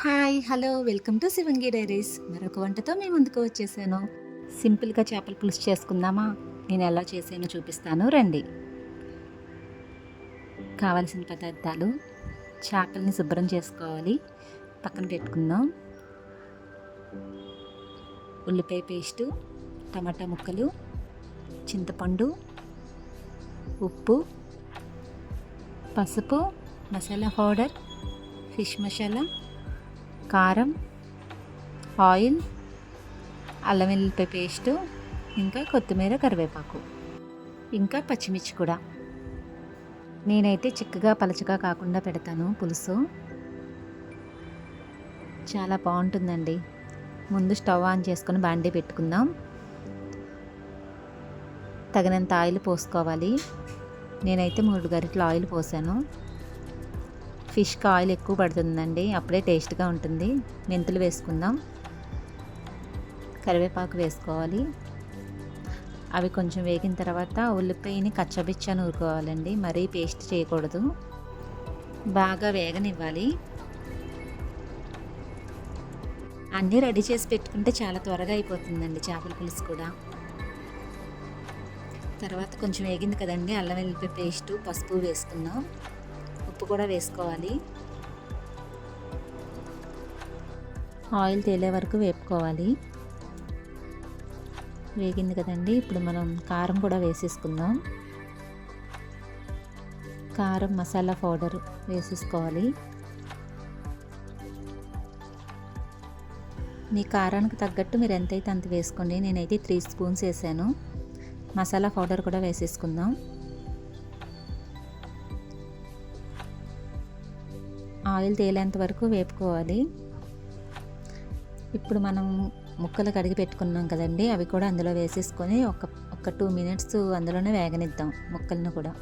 Hi! Hello! Welcome to Shivangi diaries. మరొక వంటతో మీ ముందుకు వచ్చేసాను. సింపుల్‌గా చేపల పులుసు చేసుకుందామా? నేను ఎలా చేసానో చూపిస్తాను రండి. కావాల్సిన పదార్థాలు: చేపల్ని శుభ్రం చేసుకోవాలి, పక్కన పెట్టుకుందాం. ఉల్లిపాయ పేస్టు, టమాటా ముక్కలు, చింతపండు, ఉప్పు, పసుపు, మసాలా పౌడర్, ఫిష్ మసాలా, కారం, ఆయిల్, అల్లం వెల్లుల్లిపాయ పేస్టు, ఇంకా కొత్తిమీర, కరివేపాకు, ఇంకా పచ్చిమిర్చి కూడా. నేనైతే చిక్కగా పలచగా కాకుండా పెడతాను పులుసు. చాలా బాగుంటుందండి. ముందు స్టవ్ ఆన్ చేసుకొని బాండీ పెట్టుకుందాం. తగినంత ఆయిల్ పోసుకోవాలి. నేనైతే 3 గరిటెల ఆయిల్ పోసాను. ఫిష్కి ఆయిల్ ఎక్కువ పడుతుందండి, అప్పుడే టేస్ట్గా ఉంటుంది. మెంతులు వేసుకుందాం, కరివేపాకు వేసుకోవాలి. అవి కొంచెం వేగిన తర్వాత ఉల్లిపాయని కచ్చబిచ్చా నూరుకోవాలండి, మరీ పేస్ట్ చేయకూడదు. బాగా వేగనివ్వాలి. అన్నీ రెడీ చేసి పెట్టుకుంటే చాలా త్వరగా అయిపోతుందండి చేపల పులుసు కూడా. తర్వాత కొంచెం వేగింది కదండి, అల్లం వెల్లుల్లిపాయ పేస్టు, పసుపు వేసుకుందాం. ఉప్పు కూడా వేసుకోవాలి. ఆయిల్ తేలే వరకు వేపుకోవాలి. వేగింది కదండి, ఇప్పుడు మనం కారం కూడా వేసేసుకుందాం. కారం, మసాలా పౌడర్ వేసేసుకోవాలి. మీ కారానికి తగ్గట్టు మీరు ఎంతైతే అంత వేసుకోండి. నేనైతే 3 స్పూన్స్ వేసాను. మసాలా పౌడర్ కూడా వేసేసుకుందాం. ఆయిల్ తేలేంత వరకు వేపుకోవాలి. ఇప్పుడు మనం ముక్కలు కడిగి పెట్టుకున్నాం కదండి, అవి కూడా అందులో వేసేసుకొని ఒక 2 మినిట్స్ అందులోనే వేగనిద్దాం ముక్కలను కూడా.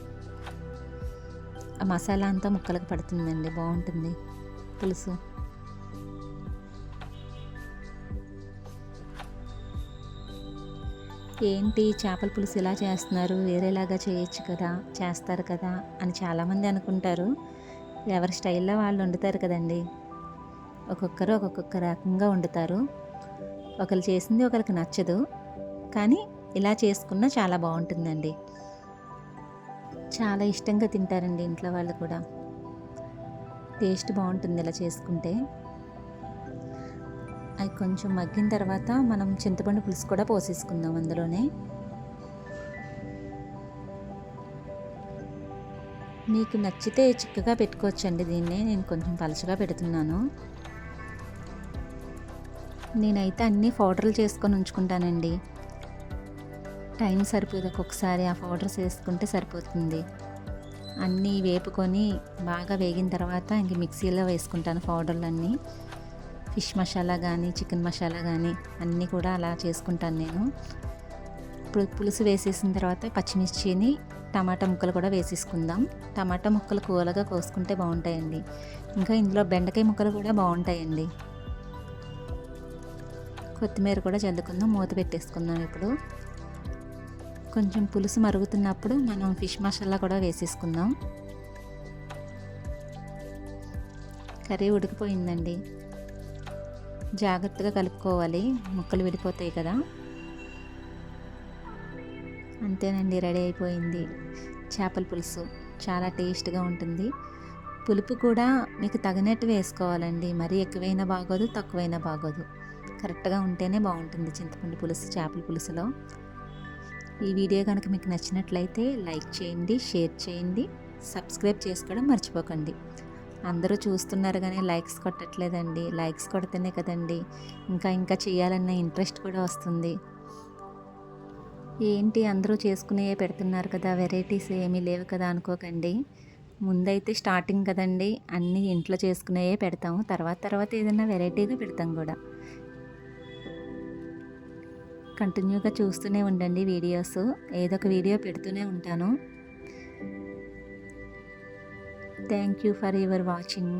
ఆ మసాలా అంతా ముక్కలకు పడుతుందండి, బాగుంటుంది పులుసు. ఏంటి చేపల పులుసు ఇలా చేస్తున్నారు, వేరేలాగా చేయొచ్చు కదా, చేస్తారు కదా అని చాలామంది అనుకుంటారు. ఎవరి స్టైల్లో వాళ్ళు వండుతారు కదండి. ఒక్కొక్కరు ఒక్కొక్క రకంగా వండుతారు. ఒకరు చేసింది ఒకరికి నచ్చదు, కానీ ఇలా చేసుకున్నా చాలా బాగుంటుందండి. చాలా ఇష్టంగా తింటారండి ఇంట్లో వాళ్ళు కూడా. టేస్ట్ బాగుంటుంది ఇలా చేసుకుంటే. అది కొంచెం మగ్గిన తర్వాత మనం చింతపండు పులుసు కూడా పోసేసుకుందాం అందులోనే. మీకు నచ్చితే చిక్కగా పెట్టుకోవచ్చండి దీన్ని, నేను కొంచెం పలచగా పెడుతున్నాను. నేనైతే అన్నీ పౌడర్లు చేసుకొని ఉంచుకుంటానండి. టైం సరిపోదు, ఒక్కొక్కసారి ఆ పౌడర్స్ వేసుకుంటే సరిపోతుంది. అన్నీ వేపుకొని బాగా వేగిన తర్వాత ఇంక మిక్సీలో వేసుకుంటాను పౌడర్లన్నీ. ఫిష్ మసాలా కానీ, చికెన్ మసాలా కానీ అన్నీ కూడా అలా చేసుకుంటాను నేను. ఇప్పుడు పులుసు వేసేసిన తర్వాత పచ్చిమిర్చిని, టమాటా ముక్కలు కూడా వేసేసుకుందాం. టమాటా ముక్కలు కూరగా కోసుకుంటే బాగుంటాయండి. ఇంకా ఇందులో బెండకాయ ముక్కలు కూడా బాగుంటాయండి. కొత్తిమీర కూడా చల్లుకుందాం, మూత పెట్టేసుకుందాం. ఇప్పుడు కొంచెం పులుసు మరుగుతున్నప్పుడు మనం ఫిష్ మసాలా కూడా వేసేసుకుందాం. కర్రీ ఉడికిపోయిందండి, జాగ్రత్తగా కలుపుకోవాలి, ముక్కలు విడిపోతాయి కదా. అంతేనండి, రెడీ అయిపోయింది చేపల పులుసు. చాలా టేస్ట్గా ఉంటుంది. పులుపు కూడా మీకు తగినట్టు వేసుకోవాలండి, మరీ ఎక్కువైనా బాగోదు, తక్కువైనా బాగోదు. కరెక్ట్గా ఉంటేనే బాగుంటుంది చింతపండు పులుసు చేపల పులుసులో. ఈ వీడియో కనుక మీకు నచ్చినట్లయితే లైక్ చేయండి, షేర్ చేయండి, సబ్స్క్రైబ్ చేసుకోవడం మర్చిపోకండి. అందరూ చూస్తున్నారు కానీ లైక్స్ కొట్టట్లేదండి. లైక్స్ కొడితేనే కదండి ఇంకా ఇంకా చేయాలన్న ఇంట్రెస్ట్ కూడా వస్తుంది. ఏంటి అందరూ చేసుకునేవే పెడుతున్నారు కదా, వెరైటీస్ ఏమీ లేవు కదా అనుకోకండి. ముందైతే స్టార్టింగ్ కదండి, అన్నీ ఇంట్లో చేసుకునేవే పెడతాము. తర్వాత ఏదైనా వెరైటీగా పెడతాం కూడా. కంటిన్యూగా చూస్తూనే ఉండండి వీడియోస్, ఏదో ఒక వీడియో పెడుతూనే ఉంటాను. Thank you for your watching.